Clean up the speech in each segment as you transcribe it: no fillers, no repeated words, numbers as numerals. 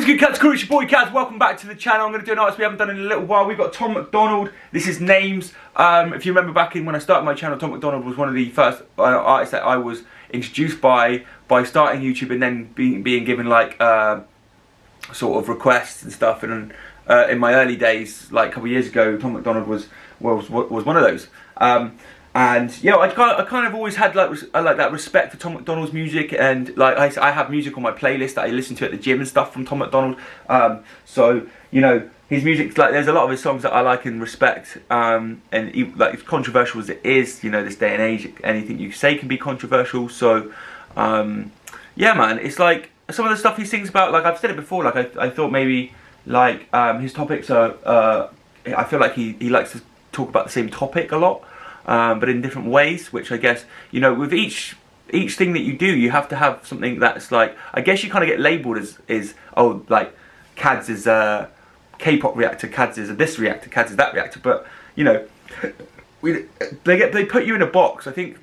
good, Cats Crew? It's your boy Kaz. Welcome back to the channel. I'm going to do an artist we haven't done in a little while. We've got Tom MacDonald. This is Names. If you remember back in when I started my channel, Tom MacDonald was one of the first artists that I was introduced by starting YouTube and then being given like sort of requests and stuff. And in my early days, like a couple of years ago, Tom MacDonald was one of those. And yeah, I kind of always had like that respect for Tom MacDonald's music, and like I have music on my playlist that I listen to at the gym and stuff from Tom MacDonald. So you know, his music's like, there's a lot of his songs that I like and respect. And like, as controversial as it is, you know, this day and age, anything you say can be controversial. So yeah, man, it's like some of the stuff he sings about. Like I've said it before. Like I thought maybe like his topics are. I feel like he likes to talk about the same topic a lot. But in different ways, which I guess, you know, with each thing that you do, you have to have something that's like, I guess you kind of get labelled as oh, like Cads is a K-pop reactor, Cads is a this reactor, Cads is that reactor. But you know, they put you in a box. I think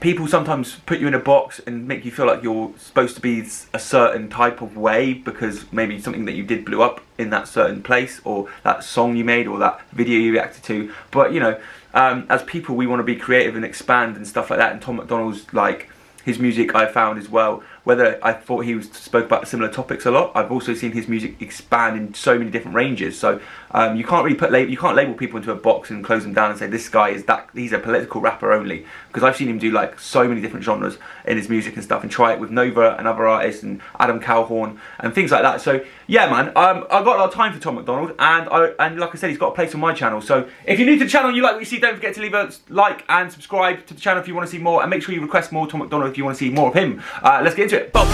people sometimes put you in a box and make you feel like you're supposed to be a certain type of way because maybe something that you did blew up in that certain place, or that song you made, or that video you reacted to. But you know, as people, we want to be creative and expand and stuff like that. And Tom MacDonald's, like, his music I found as well, whether I thought he spoke about similar topics a lot, I've also seen his music expand in so many different ranges. So you can't really you can't label people into a box and close them down and say this guy is that, he's a political rapper only, because I've seen him do like so many different genres in his music and stuff, and try it with Nova and other artists and Adam Calhoun and things like that. So yeah, man, I've got a lot of time for Tom MacDonald, and like I said, he's got a place on my channel. So if you're new to the channel and you like what you see, don't forget to leave a like and subscribe to the channel if you want to see more, and make sure you request more Tom MacDonald if you want to see more of him. Let's get into it. Boom.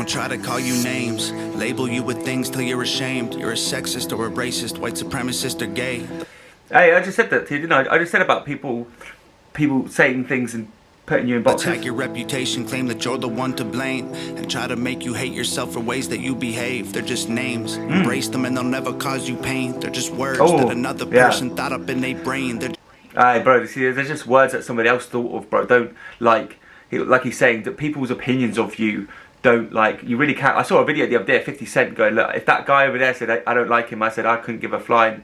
Try to call you names, label you with things till you're ashamed. You're a sexist or a racist, white supremacist or gay. Hey, I just said that to you, didn't I? I just said about people saying things and putting you in boxes. Attack your reputation, claim that you're the one to blame, and try to make you hate yourself for ways that you behave. They're just names. Embrace them and they'll never cause you pain. They're just words that another person thought up in their brain. Hey, bro, see, they're just words that somebody else thought of, bro. Don't, like he's saying that people's opinions of you don't, like, you really can't. I saw a video the other day of 50 Cent going, look, if that guy over there said I don't like him, I said I couldn't give a flying.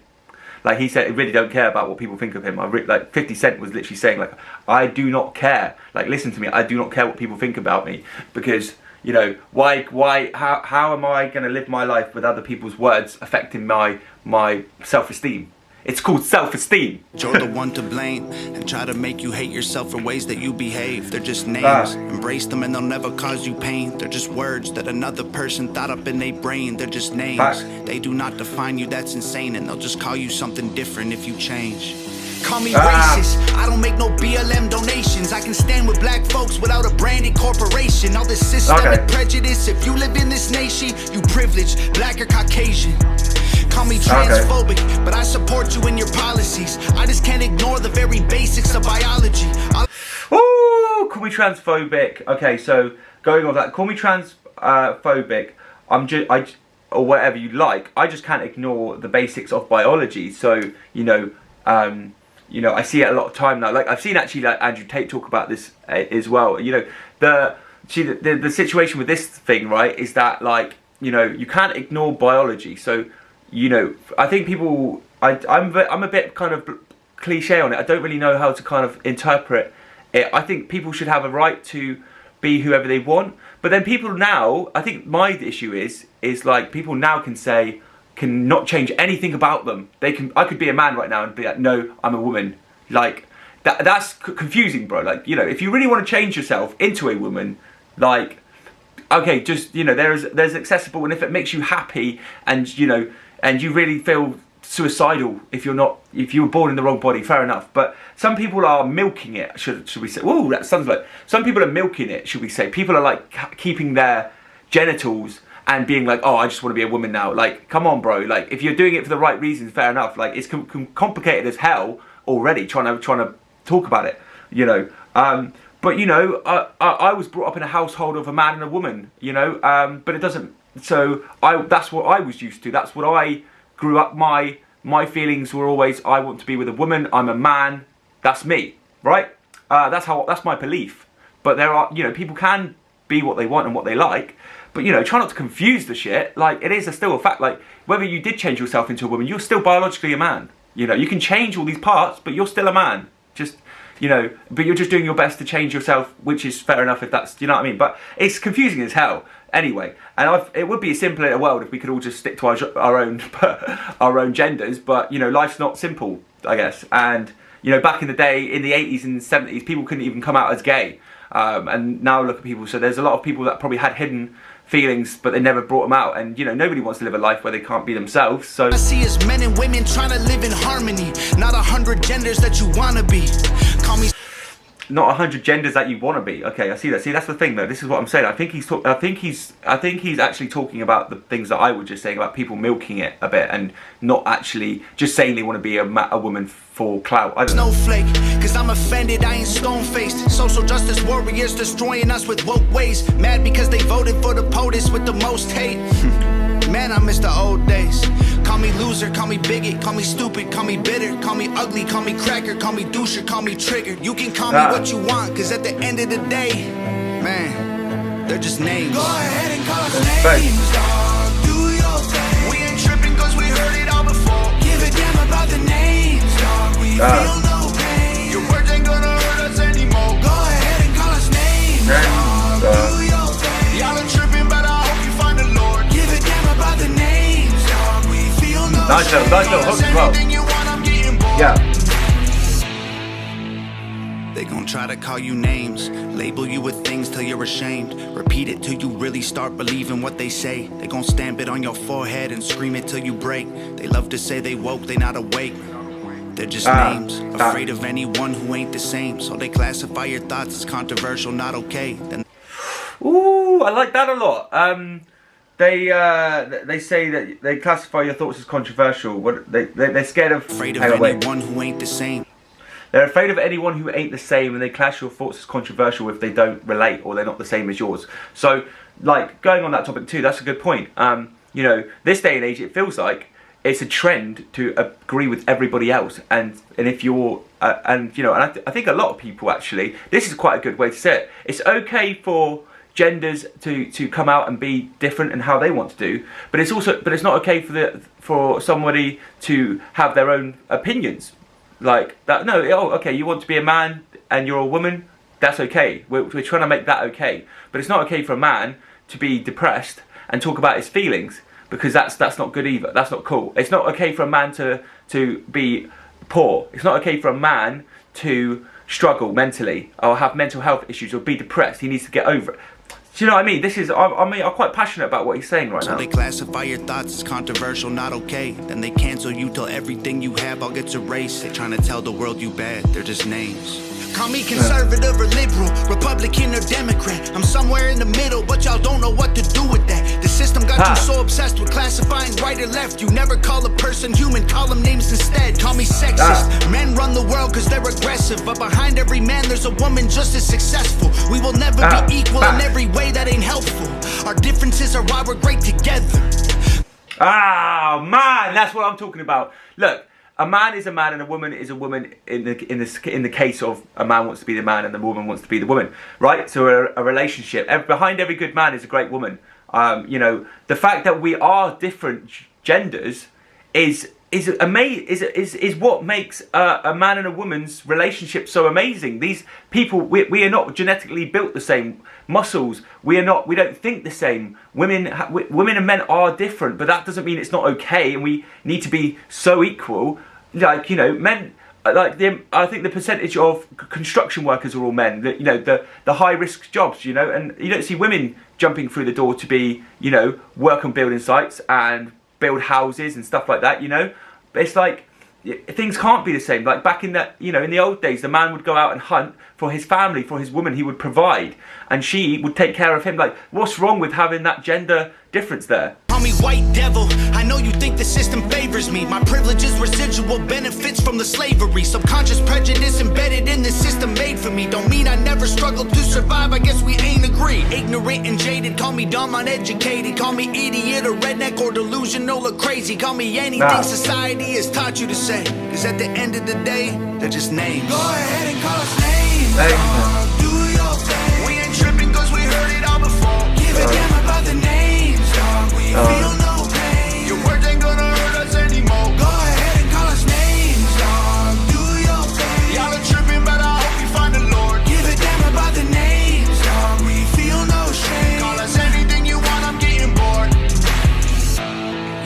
Like, he said, I really don't care about what people think of him. Like 50 Cent was literally saying, like, I do not care. Like, listen to me, I do not care what people think about me, because, you know, how am I going to live my life with other people's words affecting my self-esteem? It's called self-esteem. You're the one to blame, and try to make you hate yourself for ways that you behave. They're just names. Embrace them and they'll never cause you pain. They're just words that another person thought up in their brain. They're just names. They do not define you, that's insane, and they'll just call you something different if you change. Call me racist, I don't make no BLM donations. I can stand with black folks without a branded corporation. All this systemic prejudice, if you live in this nation, you privileged, black or Caucasian. Call me transphobic, but I support you in your policies. I just can't ignore the very basics of biology. Ooh, call me transphobic. Okay, so going on that, call me transphobic. Or whatever you like. I just can't ignore the basics of biology. So you know, I see it a lot of time now. Like I've seen actually like Andrew Tate talk about this as well. You know, the situation with this thing, right, is that, like, you know, you can't ignore biology. So, you know, I think people, I'm a bit kind of cliche on it. I don't really know how to kind of interpret it. I think people should have a right to be whoever they want. But then people now, I think my issue is like, people now can not change anything about them. I could be a man right now and be like, no, I'm a woman. Like, that's confusing, bro. Like, you know, if you really want to change yourself into a woman, like, okay, just, you know, there's accessible, and if it makes you happy, and, you know, and you really feel suicidal if you were born in the wrong body, fair enough. But some people are milking it, should we say. Ooh, that sounds like, some people are milking it, should we say. People are like keeping their genitals and being like, oh, I just want to be a woman now. Like, come on, bro. Like, if you're doing it for the right reasons, fair enough. Like, it's complicated as hell already, trying to talk about it, you know. But you know, I was brought up in a household of a man and a woman, you know. But it doesn't. So that's what I was used to. That's what I grew up. My feelings were always, I want to be with a woman. I'm a man. That's me, right? That's my belief. But there are, you know, people can be what they want and what they like. But, you know, try not to confuse the shit. Like, it is still a fact. Like, whether you did change yourself into a woman, you're still biologically a man. You know, you can change all these parts, but you're still a man. Just, you know, but you're just doing your best to change yourself, which is fair enough if that's, you know what I mean? But it's confusing as hell. Anyway, and it would be a simpler world if we could all just stick to our own genders. But, you know, life's not simple, I guess. And, you know, back in the day, in the 80s and 70s, people couldn't even come out as gay. And now look at people. So there's a lot of people that probably had hidden feelings, but they never brought them out. And, you know, nobody wants to live a life where they can't be themselves. So I see is men and women trying to live in harmony, not 100 genders that you want to be. Call me. Not 100 genders that you want to be. Okay, I see that. See, that's the thing, though. This is what I'm saying. I think he's actually talking about the things that I was just saying about people milking it a bit and not actually just saying they want to be a woman for clout. I don't know. Snowflake, cause I'm offended, I ain't stone-faced. Social justice warriors destroying us with woke ways. Mad because they voted for the POTUS with the most hate. Man, I miss the old days. Call me loser, call me bigot, call me stupid, call me bitter, call me ugly, call me cracker, call me doucher, call me triggered. You can call me what you want, cause at the end of the day, man, they're just names. Go ahead and call us names, dog. Do your thing. We ain't tripping cause we heard it all before. Give a damn about the names, dog. We feel no pain. Your words ain't gonna hurt us anymore. Go ahead and call us names, dog. Do your thing. Y'all are tripping, but I hope you find the Lord. Give a damn about the names, dog. We feel no nice little hook as well. Yeah. They gon' try to call you names, label you with things till you're ashamed. Repeat it till you really start believing what they say. They gon' stamp it on your forehead and scream it till you break. They love to say they woke, they not awake. They're just names, afraid of anyone who ain't the same. So they classify your thoughts as controversial, not okay. Then ooh, I like that a lot. They say that they classify your thoughts as controversial. What they're scared of. Afraid of anyone who ain't the same. They're afraid of anyone who ain't the same, and they class your thoughts as controversial if they don't relate or they're not the same as yours. So, like, going on that topic too, that's a good point. You know, this day and age, it feels like it's a trend to agree with everybody else, and if you're, and you know, and I think a lot of people actually, this is quite a good way to say it. It's okay for genders to come out and be different in how they want to do, but it's not okay for somebody to have their own opinions. Like that, no, oh, okay, you want to be a man and you're a woman, that's okay. We're trying to make that okay. But it's not okay for a man to be depressed and talk about his feelings, because that's not good either. That's not cool. It's not okay for a man to be poor. It's not okay for a man to struggle mentally or have mental health issues or be depressed. He needs to get over it. Do you know what I mean? This is, I'm quite passionate about what he's saying right now. So they classify your thoughts as controversial, not okay. Then they cancel you till everything you have all gets erased. They're trying to tell the world you bad, they're just names. Call me conservative or liberal, Republican or Democrat. I'm somewhere in the middle, but y'all don't know what to do with that. The system got you so obsessed with classifying right or left. You never call a person human, call them names instead. Call me sexist. Men run the world cause they're aggressive, but behind every man there's a woman just as successful. We will never be equal in every way, that ain't helpful. Our differences are why we're great together. Ah, man, that's what I'm talking about. Look, a man is a man and a woman is a woman in the case of a man wants to be the man and the woman wants to be the woman, right? So a relationship. Behind every good man is a great woman. You know, the fact that we are different genders is what makes a man and a woman's relationship so amazing. These people, we are not genetically built the same. Muscles, we don't think the same. Women and men are different, but that doesn't mean it's not okay, and we need to be so equal. Like, you know, men, like I think the percentage of construction workers are all men. You know, the high risk jobs, you know, and you don't see women jumping through the door to be, you know, work on building sites and build houses and stuff like that, you know. But it's like, things can't be the same. Like back in that, you know, in the old days, the man would go out and hunt for his family, for his woman. He would provide, and she would take care of him. Like, what's wrong with having that gender difference there? Call me white devil, I know you think the system favors me. My privilege is residual benefits from the slavery. Subconscious prejudice embedded in the system made for me. Don't mean I never struggled to survive, I guess we ain't agree. Ignorant and jaded, call me dumb, uneducated. Call me idiot or redneck or delusional or crazy. Call me anything society has taught you to say. Cause at the end of the day, they're just names. Go ahead and call us names. Do your thing. We ain't tripping cause we heard it all before. Give a damn about the names, dog. We feel no pain. Your words ain't gonna hurt us anymore. Go ahead and call us names, dog. Do your thing. Y'all are tripping, but I hope you find the Lord. Give a damn about the names, dog. We feel no shame. Call us anything you want, I'm getting bored.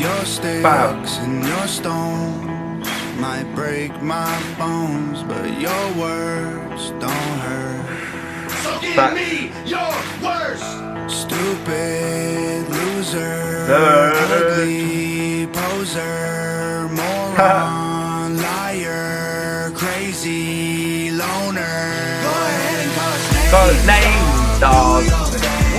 Your sticks and your stones might break my bones, but your words don't hurt. So give me your worst. Stupid loser, ugly poser, moron, liar, crazy loner. Go ahead and call us names, dog.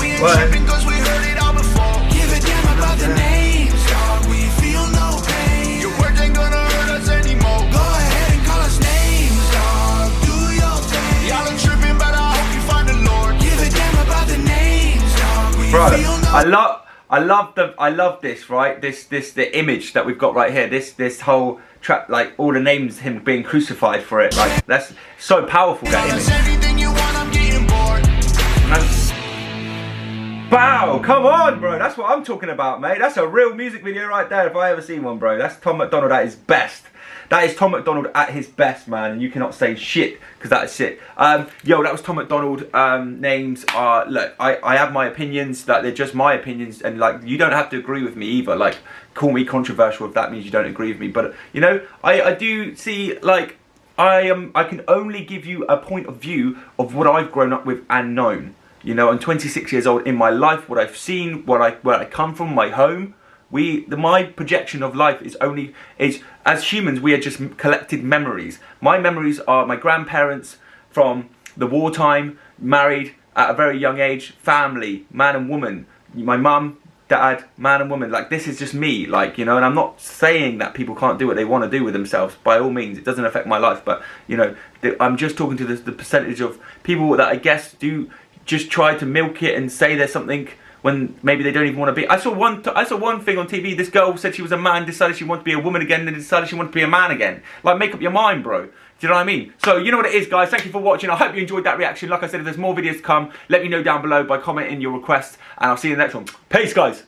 We ain't tripping cause we heard it all before. Give a damn about the names, dog. We feel no pain. Your words ain't gonna hurt us anymore. Go ahead and call us names, dog. Do your thing. Y'all are tripping, but I hope you find the Lord. Give a damn about the names, dog. We feel no I love this, right? The image that we've got right here. This whole track, like all the names, him being crucified for it. Like that's so powerful. That image. Anything you want, I'm getting bored. Wow, come on, bro. That's what I'm talking about, mate. That's a real music video right there, if I ever seen one, bro. That's Tom MacDonald at his best. That is Tom MacDonald at his best, man. And you cannot say shit, because that is sick. Yo, that was Tom MacDonald. Names are, look, I have my opinions, that they're just my opinions. And, like, you don't have to agree with me either. Like, call me controversial if that means you don't agree with me. But, you know, I do see, like, I can only give you a point of view of what I've grown up with and known. You know, I'm 26 years old in my life, what I've seen, where I come from, my home. My projection of life is as humans, we are just collected memories. My memories are my grandparents from the wartime, married at a very young age, family, man and woman. My mum, dad, man and woman. Like, this is just me, like, you know, and I'm not saying that people can't do what they want to do with themselves. By all means, it doesn't affect my life, but, you know, I'm just talking to the percentage of people that I guess do just try to milk it and say there's something when maybe they don't even want to be. I saw one thing on TV. This girl said she was a man, decided she wanted to be a woman again, and then decided she wanted to be a man again. Like, make up your mind, bro. Do you know what I mean? So, you know what it is, guys. Thank you for watching. I hope you enjoyed that reaction. Like I said, if there's more videos to come, let me know down below by commenting your requests, and I'll see you in the next one. Peace, guys.